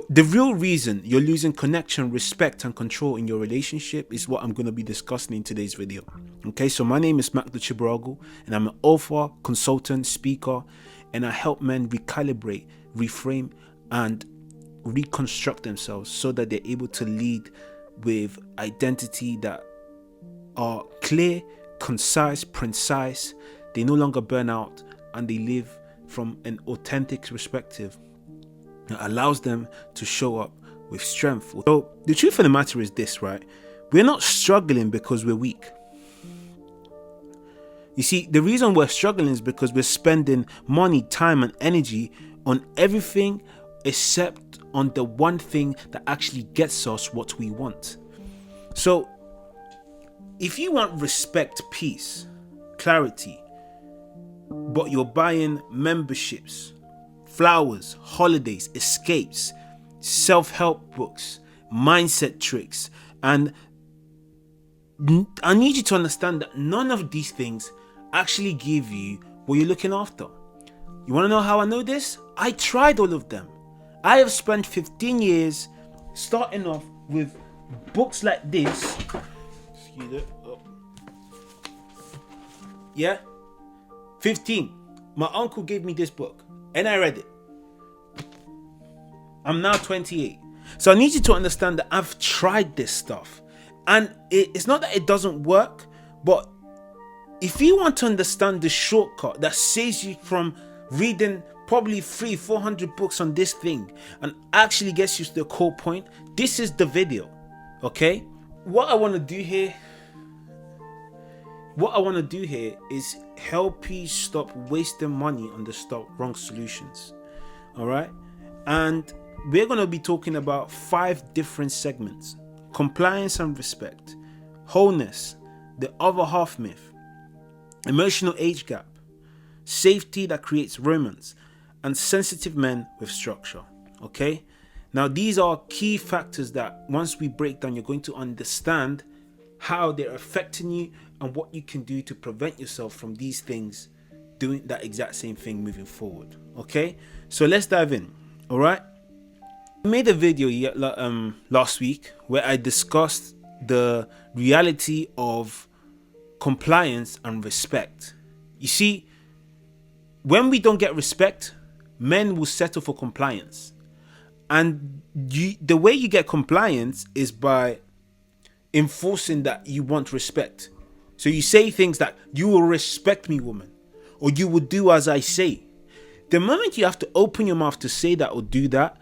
The real reason you're losing connection, respect, and control in your relationship is what I'm going to be discussing in today's video. Okay, so my name is Mac the Chibrago, and I'm an author, consultant, speaker, and I help men recalibrate, reframe, and reconstruct themselves so that they're able to lead with identity that are clear, concise, precise. They no longer burn out, and they live from an authentic perspective that allows them to show up with strength. So the truth of the matter is this, right? We're not struggling because we're weak. You see, the reason we're struggling is because we're spending money, time, and energy on everything except on the one thing that actually gets us what we want. So if you want respect, peace, clarity, but you're buying memberships, flowers, holidays, escapes, self-help books, mindset tricks, and I need you to understand that none of these things actually give you what you're looking after. You want to know how I know this? I tried all of them. I have spent 15 years starting off with books like this. Excuse it. Oh. Yeah? 15. My uncle gave me this book and I read it. I'm now 28. So I need you to understand that I've tried this stuff. And it's not that it doesn't work, but if you want to understand the shortcut that saves you from reading probably 300-400 books on this thing and actually gets you to the core point, this is the video. Okay? What I want to do here is help you stop wasting money on the wrong solutions. All right? And we're going to be talking about 5 different segments: compliance and respect, wholeness, the other half myth, emotional age gap, safety that creates romance, and sensitive men with structure. Okay? Now, these are key factors that once we break down, you're going to understand how they're affecting you and what you can do to prevent yourself from these things doing that exact same thing moving forward. Okay, so let's dive in. All right, I made a video last week where I discussed the reality of compliance and respect. You see, when we don't get respect, men will settle for compliance, and the way you get compliance is by enforcing that you want respect. So you say things like, you will respect me, woman, or you will do as I say. The moment you have to open your mouth to say that or do that,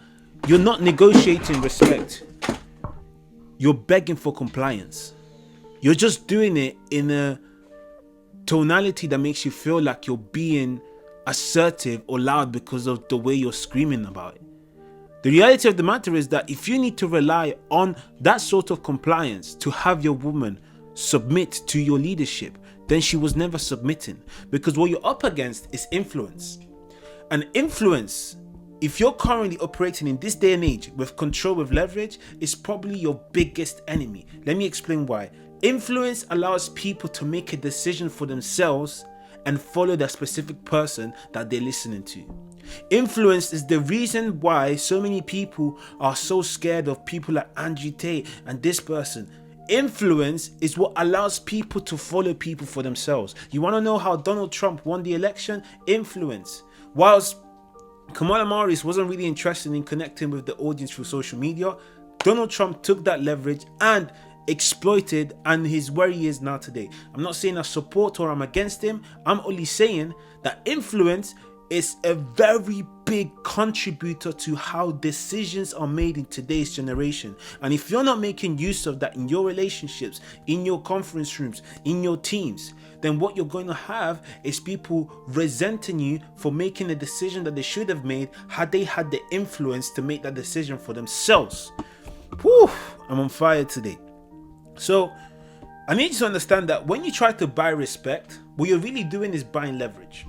you're not negotiating respect. You're begging for compliance. You're just doing it in a tonality that makes you feel like you're being assertive or loud because of the way you're screaming about it. The reality of the matter is that if you need to rely on that sort of compliance to have your woman submit to your leadership, then she was never submitting, because what you're up against is influence. And influence, if you're currently operating in this day and age with control, with leverage, is probably your biggest enemy. Let me explain why. Influence allows people to make a decision for themselves and follow that specific person that they're listening to. Influence is the reason why so many people are so scared of people like Andrew Tate and this person. Influence is what allows people to follow people for themselves. You want to know how Donald Trump won the election? Influence. Whilst Kamala Harris wasn't really interested in connecting with the audience through social media, Donald Trump took that leverage and exploited, and he's where he is now today. I'm not saying I support or I'm against him. I'm only saying that influence is a very big contributor to how decisions are made in today's generation. And if you're not making use of that in your relationships, in your conference rooms, in your teams, then what you're going to have is people resenting you for making a decision that they should have made had they had the influence to make that decision for themselves. Whew, I'm on fire today. So I need you to understand that when you try to buy respect, what you're really doing is buying leverage.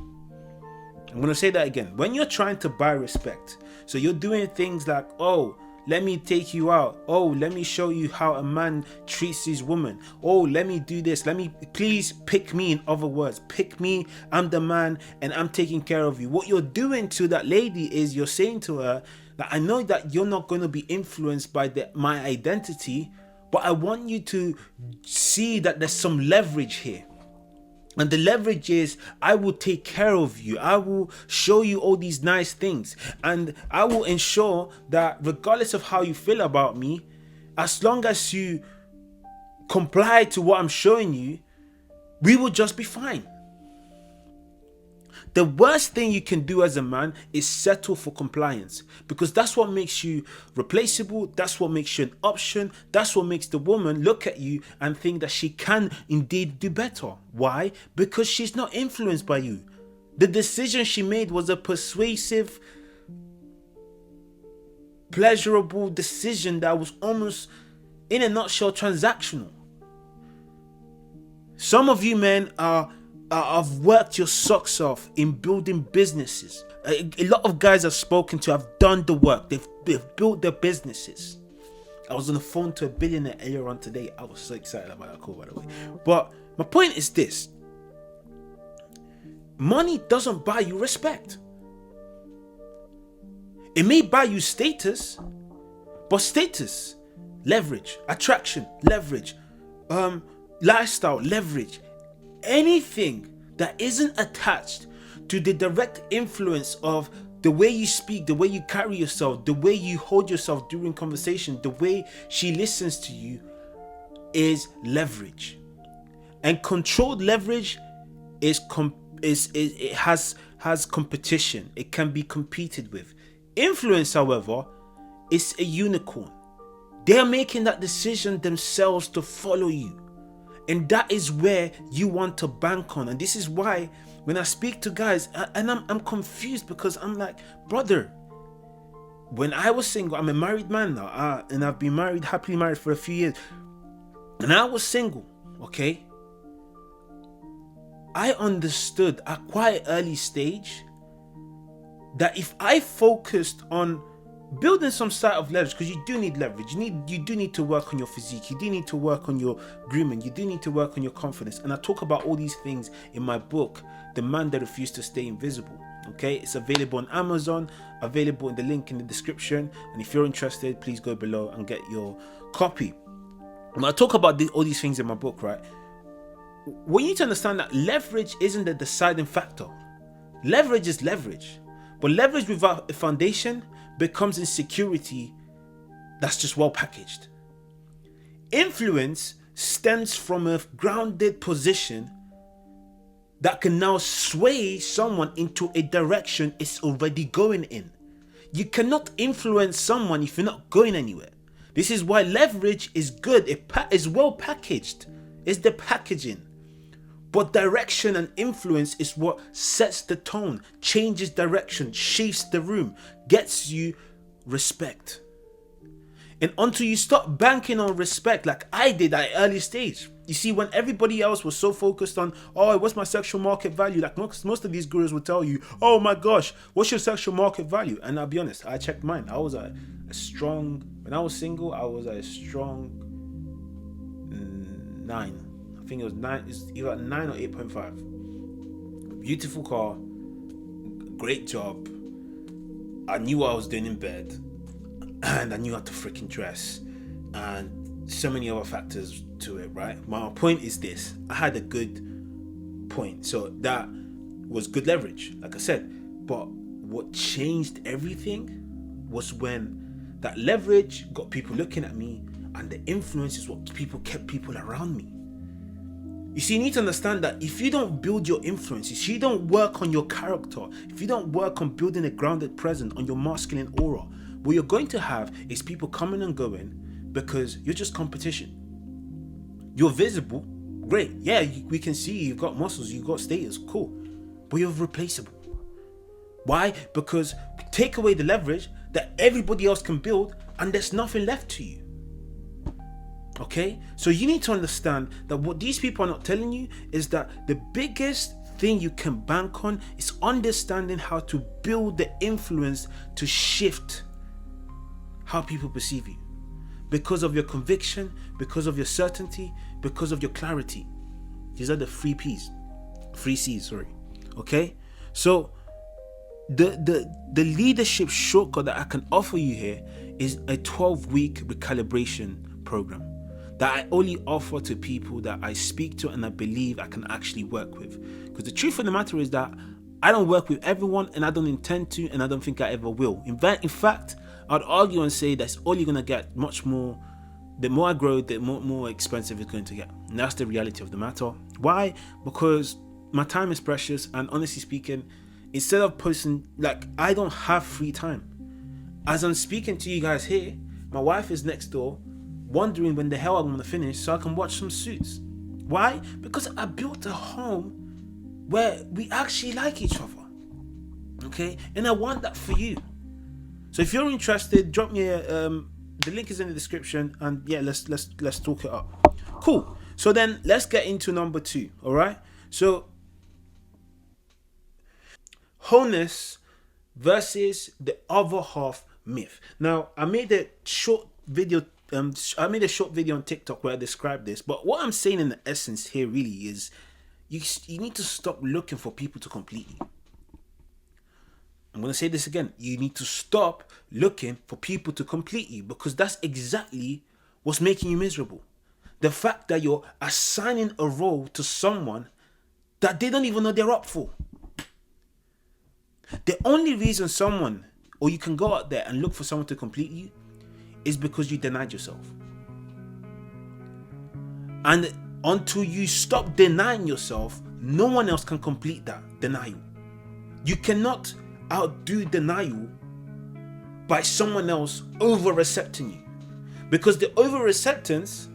I'm going to say that again. When you're trying to buy respect, so you're doing things like, oh, let me take you out. Oh, let me show you how a man treats his woman. Oh, let me do this. Please pick me. In other words, pick me. I'm the man and I'm taking care of you. What you're doing to that lady is you're saying to her Like, I know that you're not going to be influenced by my identity, but I want you to see that there's some leverage here. And the leverage is, I will take care of you. I will show you all these nice things. And I will ensure that regardless of how you feel about me, as long as you comply to what I'm showing you, we will just be fine. The worst thing you can do as a man is settle for compliance, because that's what makes you replaceable. That's what makes you an option. That's what makes the woman look at you and think that she can indeed do better. Why? Because she's not influenced by you. The decision she made was a persuasive, pleasurable decision that was almost, in a nutshell, transactional. Some of you men have worked your socks off in building businesses. A lot of guys I've spoken to have done the work. They've built their businesses. I was on the phone to a billionaire earlier on today. I was so excited about that call, by the way. But my point is this. Money doesn't buy you respect. It may buy you status, but status, leverage, attraction, leverage, lifestyle, leverage. Anything that isn't attached to the direct influence of the way you speak, the way you carry yourself, the way you hold yourself during conversation, the way she listens to you, is leverage. And controlled leverage has competition. It can be competed with. Influence, however, is a unicorn. They're making that decision themselves to follow you. And that is where you want to bank on. And this is why when I speak to guys, and I'm confused, because I'm like, brother, when I was single, I'm a married man now, and I've been happily married for a few years. And I was single, okay? I understood at quite an early stage that if I focused on building some sort of leverage, because you do need leverage, you do need to work on your physique, you do need to work on your grooming, you do need to work on your confidence. And I talk about all these things in my book, The Man That Refused to Stay Invisible. Okay, it's available on Amazon, available in the link in the description, and if you're interested, please go below and get your copy. When I talk about all these things in my book, right, we need to understand that leverage isn't the deciding factor. Leverage is leverage, but leverage without a foundation becomes insecurity that's just well packaged. Influence stems from a grounded position that can now sway someone into a direction it's already going in. You cannot influence someone if you're not going anywhere. This is why leverage is good. It is well packaged. It's the packaging. But direction and influence is what sets the tone, changes direction, shapes the room, gets you respect. And until you stop banking on respect, like I did at an early stage. You see, when everybody else was so focused on, oh, what's my sexual market value? Like most of these gurus will tell you, oh my gosh, what's your sexual market value? And I'll be honest, I checked mine. I was a strong, when I was single, I was a strong 9. I think it was 9, it's either 9 or 8.5. Beautiful car, great job. I knew what I was doing in bed, and I knew how to freaking dress, and so many other factors to it, right? My point is this: I had a good point, so that was good leverage, like I said. But what changed everything was when that leverage got people looking at me, and the influence is what kept people around me. You see, you need to understand that if you don't build your influence, if you don't work on your character, if you don't work on building a grounded presence, on your masculine aura, what you're going to have is people coming and going because you're just competition. You're visible, great. Yeah, we can see you've got muscles, you've got status, cool. But you're replaceable. Why? Because take away the leverage that everybody else can build and there's nothing left to you. Okay, so you need to understand that what these people are not telling you is that the biggest thing you can bank on is understanding how to build the influence to shift how people perceive you because of your conviction, because of your certainty, because of your clarity. These are the 3 C's. Okay, so The leadership shortcut that I can offer you here is a 12-week recalibration program that I only offer to people that I speak to and I believe I can actually work with. Because the truth of the matter is that I don't work with everyone, and I don't intend to, and I don't think I ever will. In fact, I'd argue and say that's only going to get much more. The more I grow, the more expensive it's going to get. And that's the reality of the matter. Why? Because my time is precious, and honestly speaking, instead of posting, like, I don't have free time. As I'm speaking to you guys here, my wife is next door, wondering when the hell I'm going to finish so I can watch some Suits. Why? Because I built a home where we actually like each other. Okay? And I want that for you. So if you're interested, drop me the link is in the description, and yeah, let's talk it up. Cool. So then let's get into number 2. All right. So wholeness versus the other half myth. Now, I made a short video on TikTok where I described this, but what I'm saying in the essence here really is you need to stop looking for people to complete you. I'm going to say this again. You need to stop looking for people to complete you, because that's exactly what's making you miserable. The fact that you're assigning a role to someone that they don't even know they're up for. The only reason someone, or you can go out there and look for someone to complete you, is because you denied yourself. And until you stop denying yourself, no one else can complete that denial. You cannot outdo denial by someone else over accepting you, because the over acceptance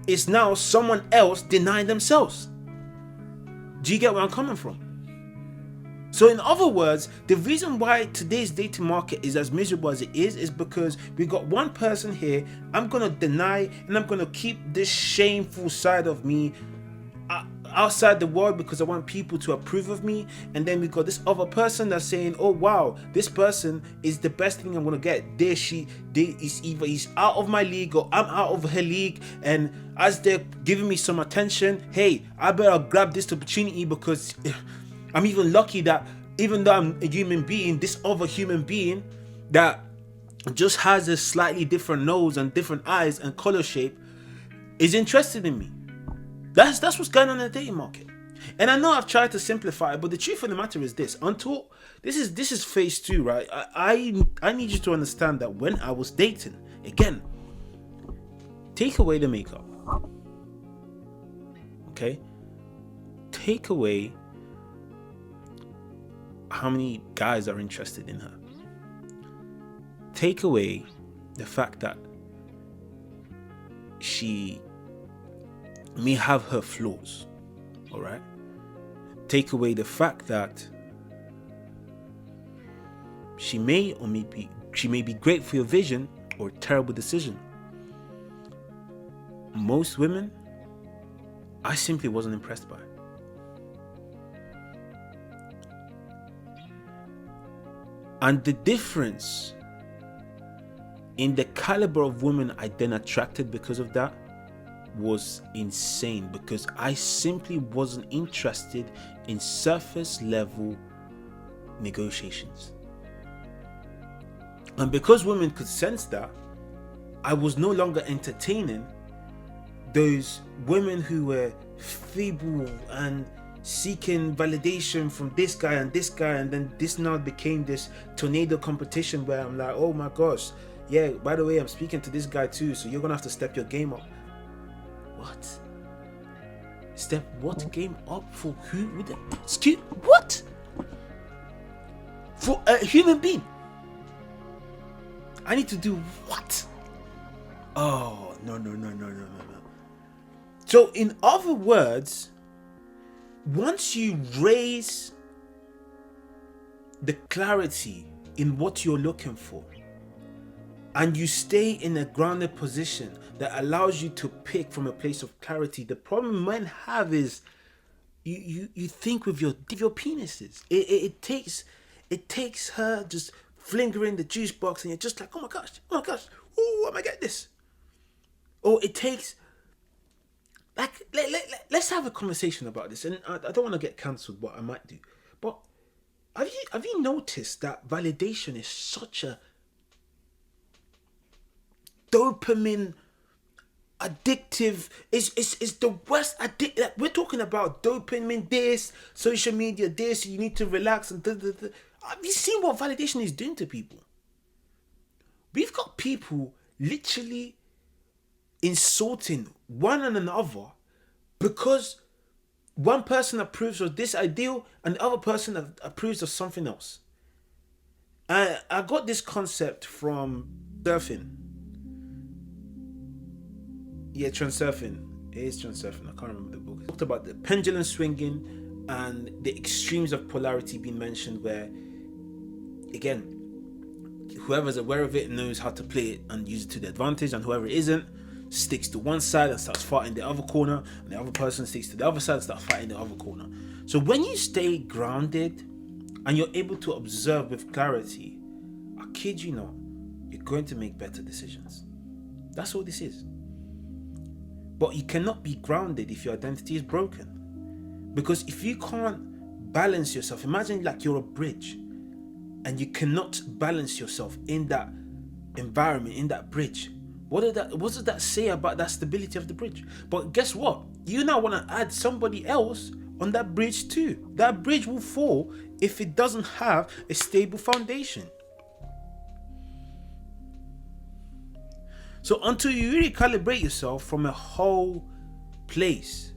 is now someone else denying themselves. Do you get where I'm coming from? So in other words, the reason why today's dating market is as miserable as it is because we got one person here. I'm going to deny and I'm going to keep this shameful side of me outside the world because I want people to approve of me. And then we got this other person that's saying, oh wow, this person is the best thing I'm going to get. Either he's out of my league or I'm out of her league. And as they're giving me some attention, hey, I better grab this opportunity, because I'm even lucky that even though I'm a human being, this other human being that just has a slightly different nose and different eyes and color shape is interested in me. That's what's going on in the dating market. And I know I've tried to simplify it, but the truth of the matter is this. Until this is phase 2, right? I need you to understand that when I was dating, again, take away the makeup. Okay? Take away how many guys are interested in her. Take away the fact that she may have her flaws. All right? Take away the fact that she may be great for your vision or a terrible decision. Most women, I simply wasn't impressed by. And the difference in the caliber of women I then attracted because of that was insane, because I simply wasn't interested in surface level negotiations. And because women could sense that, I was no longer entertaining those women who were feeble and seeking validation from this guy, and then this now became this tornado competition where I'm like, oh my gosh, yeah, by the way, I'm speaking to this guy too, so you're gonna have to step your game up. What? Step what game up for who? Excuse what? For a human being? I need to do what? Oh, no. So in other words, once you raise the clarity in what you're looking for, and you stay in a grounded position that allows you to pick from a place of clarity, the problem men have is you think with your penises. It takes her just flingering the juice box, and you're just like, oh my gosh, ooh, am I get this? Or it takes, like, let's have a conversation about this. And I don't want to get cancelled, but I might do. But Have you noticed that validation is such a dopamine addictive, is the worst addict. Like, we're talking about dopamine, this social media, this you need to relax and have you seen what validation is doing to people? We've got people literally insulting one another because one person approves of this ideal and the other person approves of something else. I got this concept from surfing. Yeah, transurfing. It is transurfing. I can't remember the book. It talked about the pendulum swinging and the extremes of polarity being mentioned, where, again, whoever's aware of it knows how to play it and use it to their advantage, and whoever isn't sticks to one side and starts fighting the other corner, and the other person sticks to the other side and starts fighting the other corner. So when you stay grounded and you're able to observe with clarity, I kid you not, you're going to make better decisions. That's all this is. But you cannot be grounded if your identity is broken. Because if you can't balance yourself, imagine like you're a bridge and you cannot balance yourself in that environment, in that bridge. What does that say about that stability of the bridge? But guess what? You now want to add somebody else on that bridge too. That bridge will fall if it doesn't have a stable foundation. So until you really calibrate yourself from a whole place,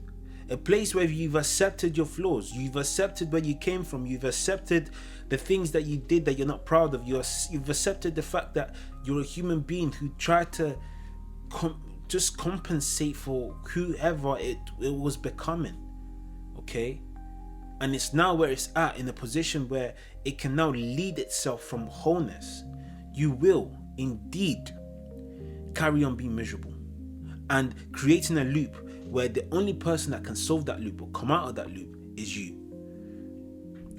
a place where you've accepted your flaws, you've accepted where you came from, you've accepted the things that you did that you're not proud of, you've accepted the fact that you're a human being who tried to just compensate for whoever it was becoming, okay? And it's now where it's at, in a position where it can now lead itself from wholeness. You will indeed carry on being miserable and creating a loop where the only person that can solve that loop or come out of that loop is you.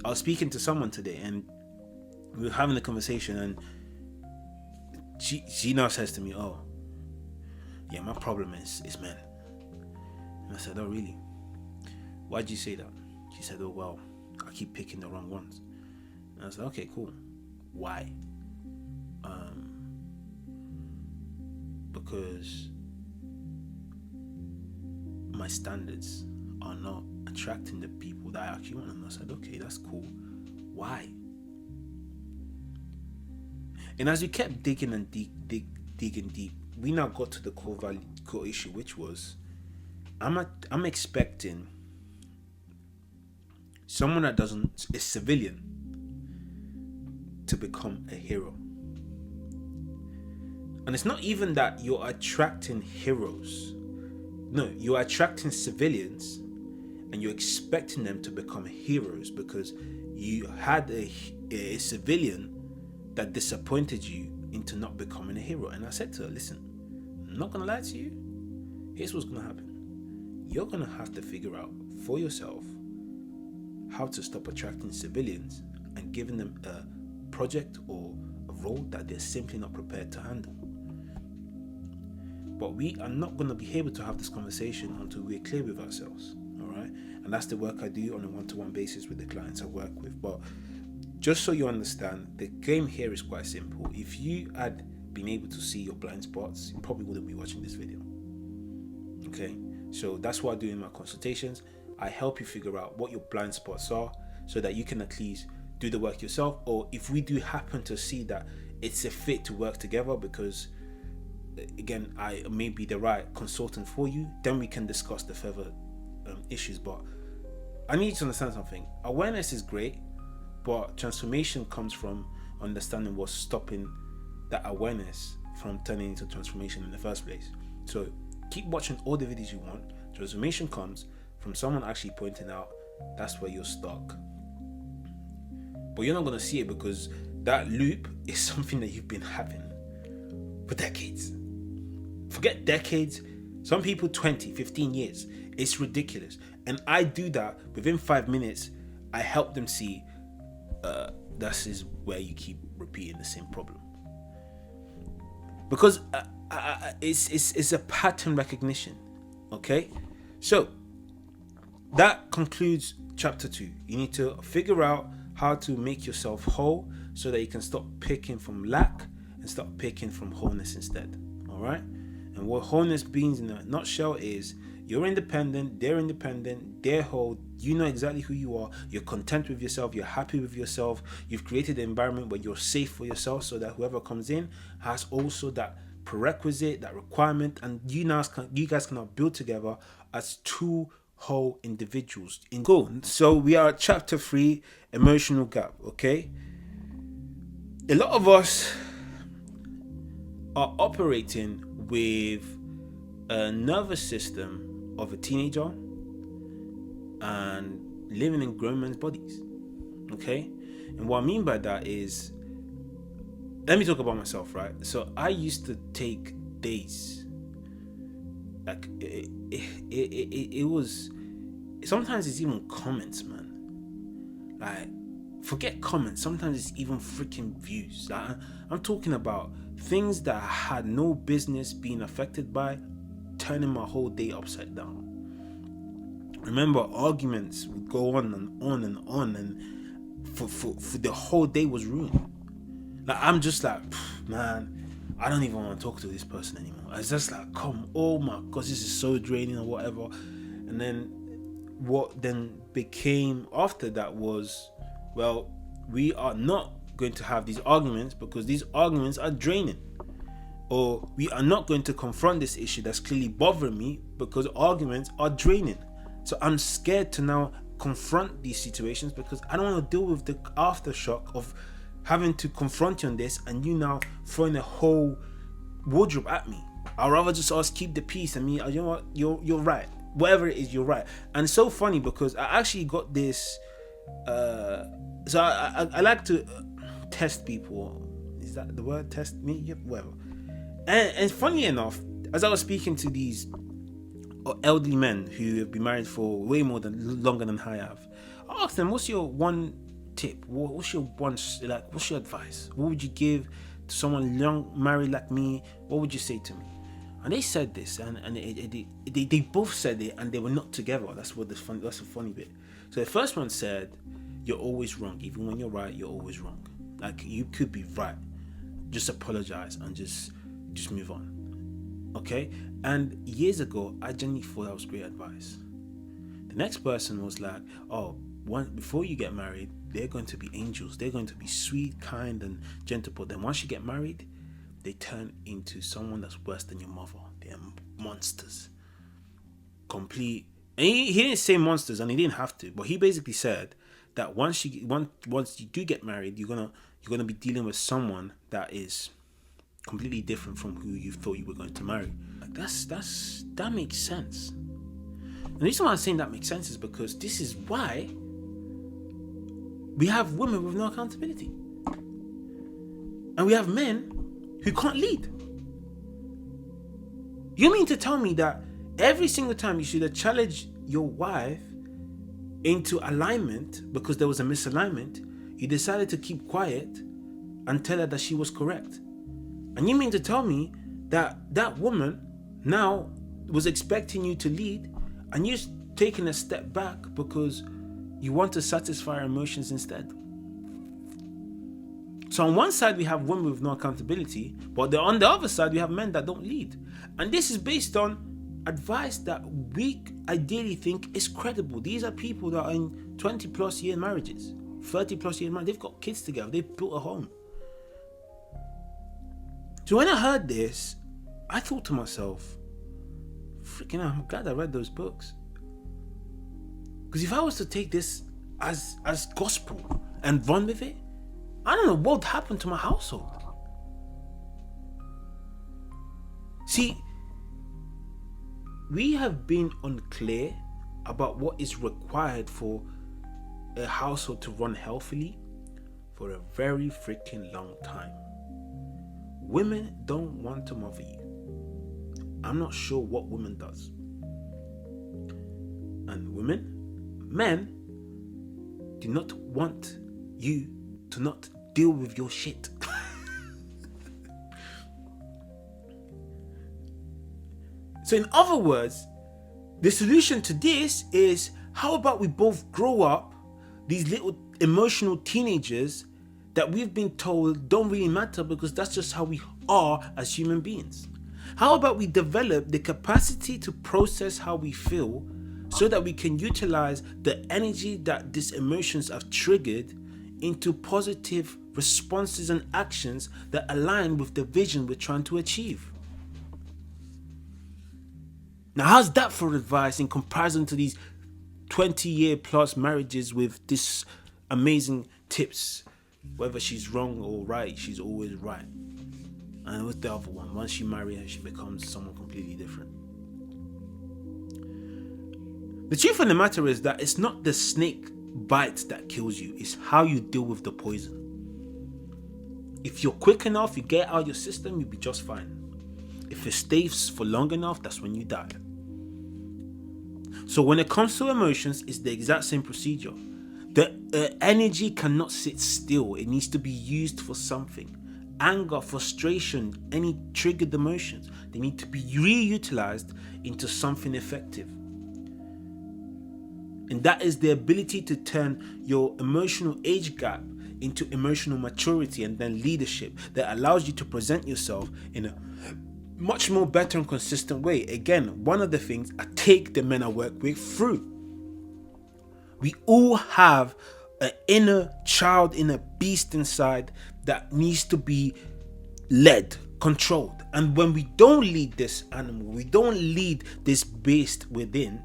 I was speaking to someone today and we were having a conversation, and she now says to me, oh yeah, my problem is men. And I said, oh really? Why'd you say that? She said, oh well, I keep picking the wrong ones. And I said, okay, cool. Why? Because my standards are not attracting the people that I actually want. And I said, okay, that's cool. Why? And as we kept digging and digging deep, we now got to the core issue, which was I'm expecting someone that is civilian to become a hero. And it's not even that you're attracting heroes. No, you're attracting civilians and you're expecting them to become heroes because you had a civilian that disappointed you into not becoming a hero. And I said to her, listen, I'm not going to lie to you. Here's what's going to happen. You're going to have to figure out for yourself how to stop attracting civilians and giving them a project or a role that they're simply not prepared to handle. But we are not going to be able to have this conversation until we're clear with ourselves, all right? And that's the work I do on a one-to-one basis with the clients I work with. But just so you understand, the game here is quite simple. If you had been able to see your blind spots, you probably wouldn't be watching this video, okay? So that's what I do in my consultations. I help you figure out what your blind spots are so that you can at least do the work yourself. Or if we do happen to see that it's a fit to work together because, again, I may be the right consultant for you, then we can discuss the further issues. But I need you to understand something. Awareness is great, but transformation comes from understanding what's stopping that awareness from turning into transformation in the first place. So keep watching all the videos you want. Transformation comes from someone actually pointing out that's where you're stuck. But you're not going to see it because that loop is something that you've been having for decades. Forget decades. Some people 20, 15 years. It's ridiculous. And I do that within 5 minutes. I help them see this is where you keep repeating the same problem. Because it's a pattern recognition. Okay? So that concludes chapter 2. You need to figure out how to make yourself whole so that you can stop picking from lack and start picking from wholeness instead. All right? And what wholeness means in a nutshell is you're independent, they're whole, you know exactly who you are, you're content with yourself, you're happy with yourself, you've created an environment where you're safe for yourself so that whoever comes in has also that prerequisite, that requirement, and you guys can now build together as two whole individuals. Cool. So we are at chapter 3, emotional gap, okay? A lot of us are operating with a nervous system of a teenager and living in grown men's bodies, okay? And what I mean by that is, let me talk about myself, right? So I used to take days, like it was, sometimes it's even comments, man. Like, forget comments, sometimes it's even freaking views. Like, I'm talking about things that I had no business being affected by, turning my whole day upside down. Remember, arguments would go on and on and on, and for the whole day was ruined. Like, I'm just like, man, I don't even want to talk to this person anymore. It's just like, oh my gosh, this is so draining or whatever. And then what then became after that was, well, we are not going to have these arguments because these arguments are draining. Or we are not going to confront this issue that's clearly bothering me because arguments are draining. So I'm scared to now confront these situations because I don't want to deal with the aftershock of having to confront you on this and you now throwing a whole wardrobe at me. I'd rather just ask, keep the peace, and me, you know what, you're right. Whatever it is, you're right. And it's so funny because I actually got this, so I like to test people. Is that the word? Test me? Yep, whatever. And funny enough, as I was speaking to these elderly men who have been married for way longer than I have, I asked them, what's your one tip? What's your advice? What would you give to someone young, married like me? What would you say to me? And they said this, and they both said it, and they were not together. That's the funny bit. So the first one said, you're always wrong. Even when you're right, you're always wrong. Like, you could be right. Just apologize and just move on. Okay? And years ago, I genuinely thought that was great advice. The next person was like, before you get married, they're going to be angels. They're going to be sweet, kind, and gentle. But then once you get married, they turn into someone that's worse than your mother. They're monsters. Complete. And he didn't say monsters, and he didn't have to. But he basically said that once you do get married, you're gonna be dealing with someone that is completely different from who you thought you were going to marry. Like, that makes sense. And the reason why I'm saying that makes sense is because this is why we have women with no accountability, and we have men who can't lead. You mean to tell me that every single time you should have challenged your wife into alignment because there was a misalignment, you decided to keep quiet and tell her that she was correct? And you mean to tell me that that woman now was expecting you to lead and you're taking a step back because you want to satisfy her emotions instead? So on one side we have women with no accountability, but on the other side we have men that don't lead. And this is based on advice that we ideally think is credible. These are people that are in 20 plus year marriages, 30 plus year marriages. They've got kids together, they've built a home. So when I heard this, I thought to myself, freaking hell, I'm glad I read those books. Because if I was to take this as gospel and run with it, I don't know what would happen to my household. See, we have been unclear about what is required for a household to run healthily for a very freaking long time. Women don't want to mother you. I'm not sure what women does. And men do not want you to not deal with your shit. So in other words, the solution to this is, how about we both grow up these little emotional teenagers that we've been told don't really matter because that's just how we are as human beings? How about we develop the capacity to process how we feel so that we can utilize the energy that these emotions have triggered into positive responses and actions that align with the vision we're trying to achieve? Now, how's that for advice in comparison to these 20-year plus marriages with this amazing tips? Whether she's wrong or right, she's always right. And with the other one, once you marry her, she becomes someone completely different. The truth of the matter is that it's not the snake bite that kills you, it's how you deal with the poison. If you're quick enough, you get out of your system, you'll be just fine. If it stays for long enough, that's when you die. So when it comes to emotions, it's the exact same procedure. The energy cannot sit still. It needs to be used for something. Anger, frustration, any triggered emotions, they need to be reutilized into something effective. And that is the ability to turn your emotional age gap into emotional maturity and then leadership that allows you to present yourself in a much more better and consistent way. Again, one of the things I take the men I work with through. We all have an inner child, inner beast inside that needs to be led, controlled. And when we don't lead this animal, we don't lead this beast within,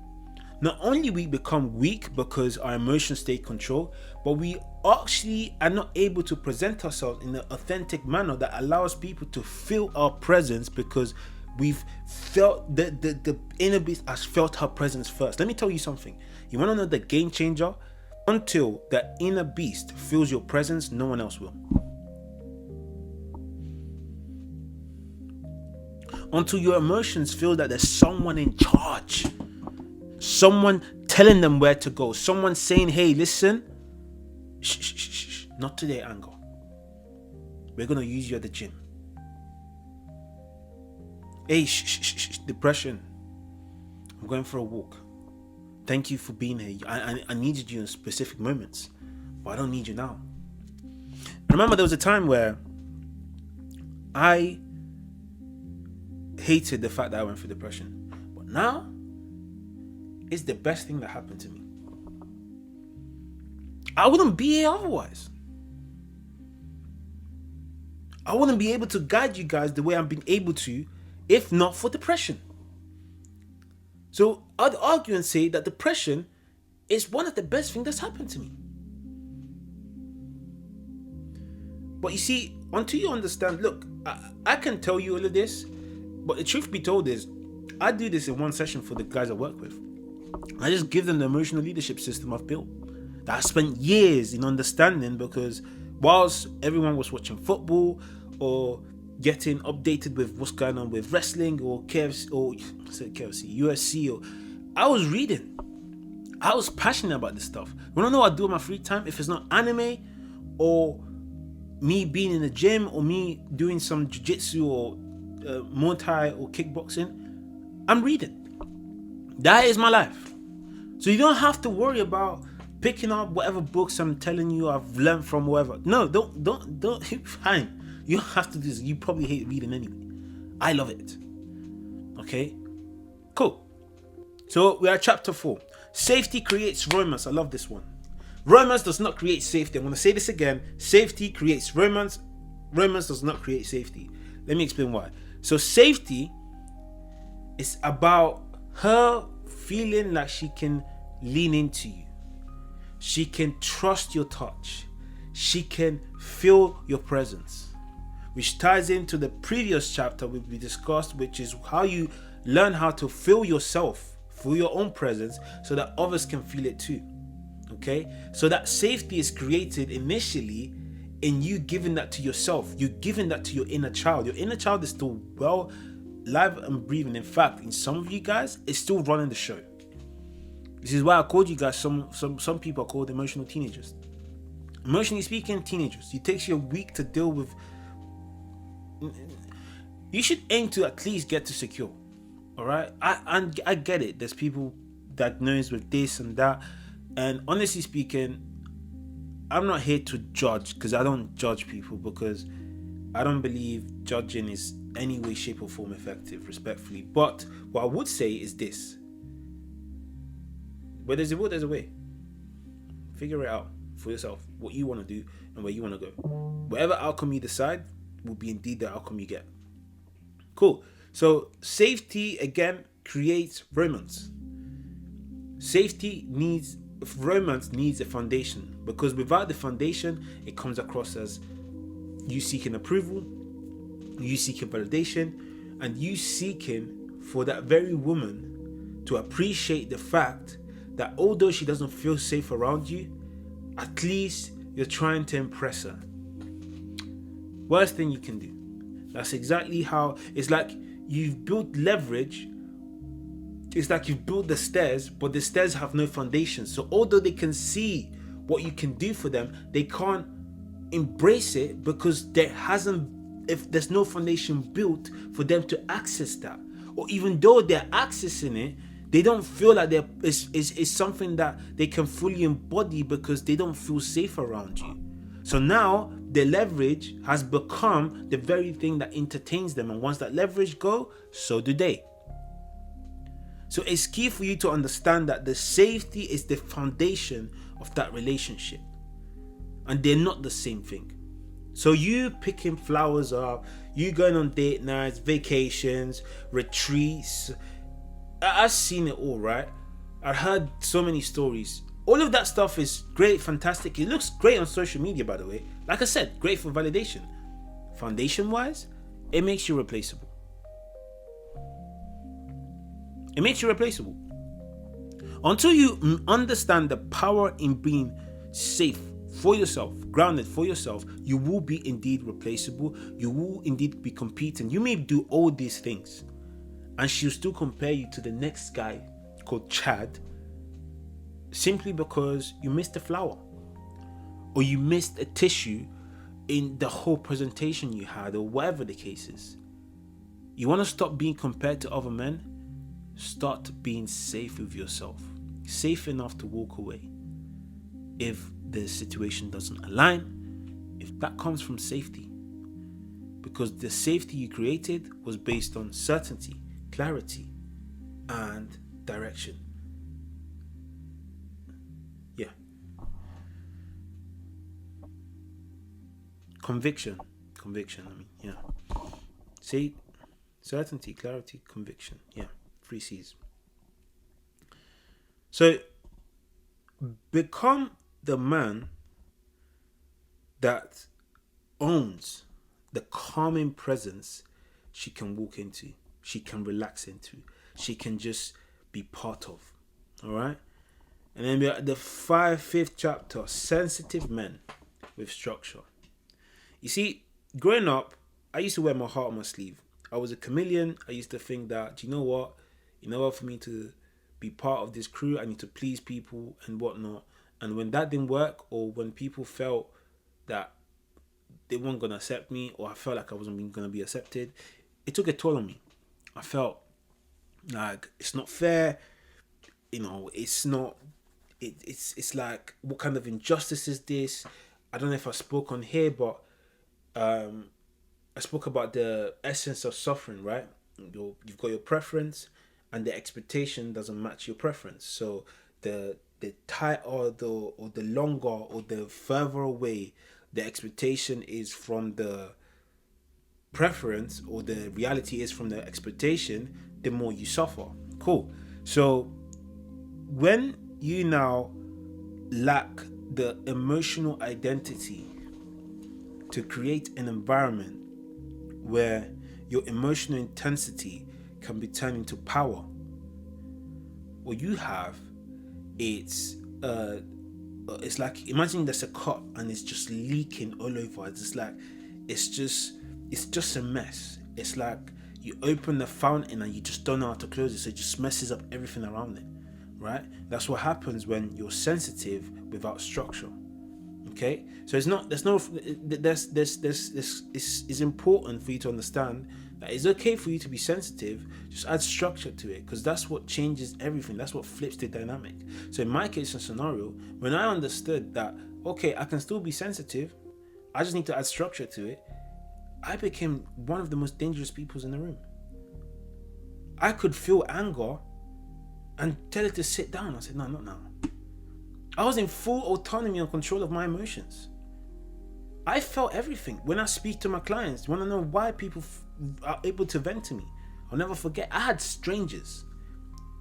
not only we become weak because our emotions stay controlled, but we actually are not able to present ourselves in an authentic manner that allows people to feel our presence because we've felt the inner beast has felt her presence first. Let me tell you something. You want to know the game changer? Until that inner beast feels your presence, no one else will. Until your emotions feel that there's someone in charge, someone telling them where to go, someone saying, hey, listen, shh, not today, anger. We're going to use you at the gym. Hey, shh, depression. I'm going for a walk. Thank you for being here. I needed you in specific moments, but I don't need you now. Remember, there was a time where I hated the fact that I went through depression, but now it's the best thing that happened to me. I wouldn't be here otherwise. I wouldn't be able to guide you guys the way I've been able to if not for depression. So I'd argue and say that depression is one of the best things that's happened to me. But you see, until you understand, look, I can tell you all of this, but the truth be told is, I do this in one session for the guys I work with. I just give them the emotional leadership system I've built that I spent years in understanding, because whilst everyone was watching football or getting updated with what's going on with wrestling or KFC or UFC, or I was reading. I was passionate about this stuff. You wanna know what I do in my free time? If it's not anime or me being in the gym or me doing some jiu-jitsu or Muay Thai or kickboxing, I'm reading. That is my life. So you don't have to worry about picking up whatever books I'm telling you I've learned from whatever. No, don't fine. You don't have to do this. You probably hate reading anyway. I love it. Okay? Cool. So we are at chapter 4. Safety creates romance. I love this one. Romance does not create safety. I'm going to say this again. Safety creates romance. Romance does not create safety. Let me explain why. So safety is about her feeling like she can lean into you. She can trust your touch. She can feel your presence. Which ties into the previous chapter we discussed, which is how you learn how to feel yourself, feel your own presence, so that others can feel it too. Okay? So that safety is created initially in you giving that to yourself. You giving that to your inner child. Your inner child is still well live and breathing. In fact, in some of you guys, it's still running the show. This is why I called you guys, some people are called emotional teenagers. Emotionally speaking, teenagers. It takes you a week to deal with. You should aim to at least get to secure. Alright? I get it. There's people diagnosed with this and that. And honestly speaking, I'm not here to judge, because I don't judge people, because I don't believe judging is any way, shape, or form effective, respectfully. But what I would say is this: where there's a will, there's a way. Figure it out for yourself, what you want to do and where you want to go. Whatever outcome you decide will be indeed the outcome you get. Cool. So safety, again, creates romance. Romance needs a foundation, because without the foundation, it comes across as you seeking approval, you seeking validation, and you seeking for that very woman to appreciate the fact that although she doesn't feel safe around you, at least you're trying to impress her. Worst thing you can do. That's exactly how it's like you've built leverage. It's like you've built the stairs, but the stairs have no foundation. So although they can see what you can do for them, they can't embrace it, because if there's no foundation built for them to access that. Or even though they're accessing it, they don't feel like it's something that they can fully embody, because they don't feel safe around you. So now the leverage has become the very thing that entertains them, and once that leverage go, so do they. So it's key for you to understand that the safety is the foundation of that relationship, and they're not the same thing. So you picking flowers up, you going on date nights, vacations, retreats, I've seen it all, right? I've heard so many stories. All of that stuff is great, fantastic. It looks great on social media, by the way. Like I said, great for validation. Foundation-wise, it makes you replaceable. It makes you replaceable. Until you understand the power in being safe for yourself, grounded for yourself, you will be indeed replaceable. You will indeed be competing. You may do all these things, and she'll still compare you to the next guy called Chad, simply because you missed a flower, or you missed a tissue in the whole presentation you had, or whatever the case is. You want to stop being compared to other men? Start being safe with yourself. Safe enough to walk away if the situation doesn't align, if that comes from safety. Because the safety you created was based on certainty, clarity, and direction. Yeah. Conviction, yeah. See, certainty, clarity, conviction. Yeah, 3 C's. So, become the man that owns the calming presence she can walk into, she can relax into, she can just be part of. All right? And then we're at the fifth chapter, sensitive men with structure. You see, growing up, I used to wear my heart on my sleeve. I was a chameleon. I used to think that, do you know what? In order for me to be part of this crew, I need to please people and whatnot. And when that didn't work, or when people felt that they weren't going to accept me, or I felt like I wasn't going to be accepted, it took a toll on me. I felt like it's not fair. You know, it's not, it's like, what kind of injustice is this? I don't know if I spoke on here, but I spoke about the essence of suffering, right? You've got your preference, and the expectation doesn't match your preference. So the tight or the longer or the further away the expectation is from the preference, or the reality is from the expectation, the more you suffer. Cool. So when you now lack the emotional identity to create an environment where your emotional intensity can be turned into power, what you have, it's like, imagine there's a cup and it's just leaking all over. It's just a mess. It's like you open the fountain and you just don't know how to close it, so it just messes up everything around it, right? That's what happens when you're sensitive without structure. Okay, so it's important for you to understand that it's okay for you to be sensitive. Just add structure to it, because that's what changes everything. That's what flips the dynamic. So in my case and scenario, when I understood that, okay, I can still be sensitive. I just need to add structure to it. I became one of the most dangerous people in the room. I could feel anger and tell it to sit down. I said, no, not now. I was in full autonomy and control of my emotions. I felt everything. When I speak to my clients, want to know why people are able to vent to me. I'll never forget, I had strangers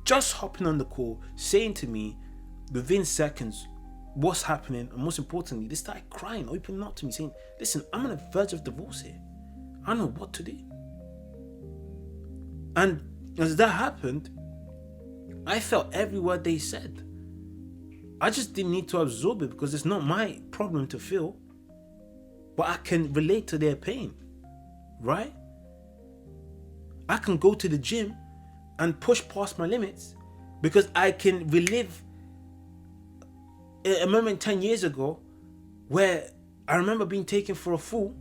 just hopping on the call, saying to me within seconds what's happening, and most importantly, they started crying, opening up to me, saying, listen, I'm on the verge of divorce here. I don't know what to do. And as that happened, I felt every word they said. I just didn't need to absorb it because it's not my problem to feel, but I can relate to their pain, right? I can go to the gym and push past my limits because I can relive a moment 10 years ago where I remember being taken for a fool,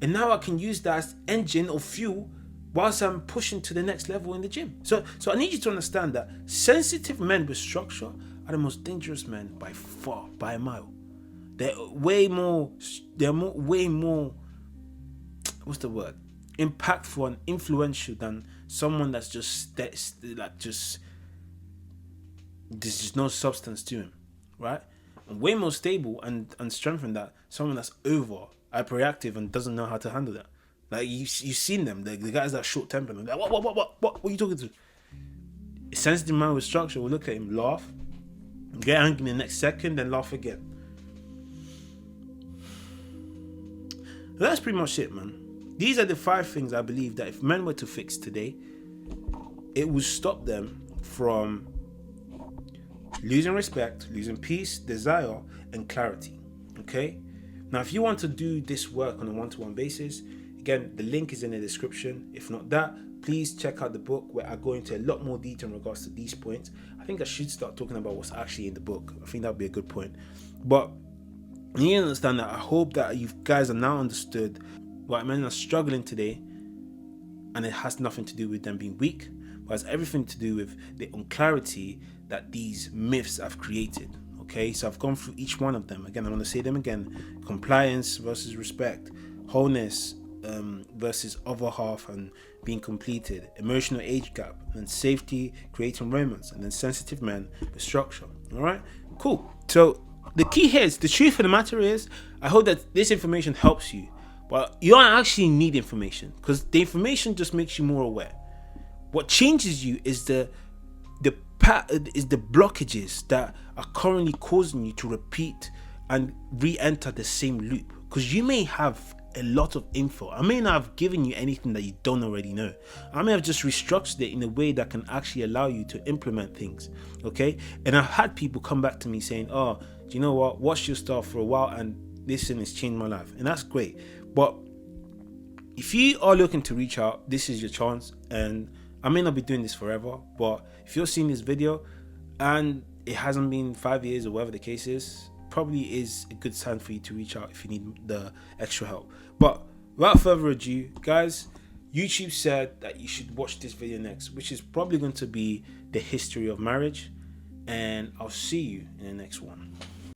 and now I can use that as engine or fuel whilst I'm pushing to the next level in the gym. So I need you to understand that sensitive men with structure are the most dangerous men by far, by a mile. They're way more, what's the word? Impactful and influential than someone that's there's just no substance to him, right? And way more stable and strengthened that someone that's hyperreactive and doesn't know how to handle that. Like you've seen them, the guys that are short tempered, like what are you talking to? A sensitive man with structure will look at him, laugh, get angry in the next second, then laugh again. That's pretty much it, man. These are the 5 things I believe that if men were to fix today, it would stop them from losing respect, losing peace, desire, and clarity. Okay? Now, if you want to do this work on a one-to-one basis, again, the link is in the description. If not that, please check out the book where I go into a lot more detail in regards to these points. I think I should start talking about what's actually in the book. I think that would be a good point. But you need to understand that I hope that you guys are now understood why men are struggling today, and it has nothing to do with them being weak, but has everything to do with the unclarity that these myths have created. Okay, so I've gone through each one of them. Again, I'm going to say them again. Compliance versus respect, wholeness versus other half and being completed, emotional age gap, and safety creating romance, and then sensitive men with structure. All right, cool. So the key here is, the truth of the matter is, I hope that this information helps you, but you don't actually need information, because the information just makes you more aware. What changes you is the blockages that are currently causing you to repeat and re-enter the same loop. Because you may have a lot of info. I may not have given you anything that you don't already know. I may have just restructured it in a way that can actually allow you to implement things. Okay? And I've had people come back to me saying, oh, do you know what? Watch your stuff for a while and this thing has changed my life. And that's great. But if you are looking to reach out, this is your chance. And I may not be doing this forever, but if you're seeing this video and it hasn't been 5 years or whatever the case is, probably is a good time for you to reach out if you need the extra help. But without further ado, guys, YouTube said that you should watch this video next, which is probably going to be the history of marriage, and I'll see you in the next one.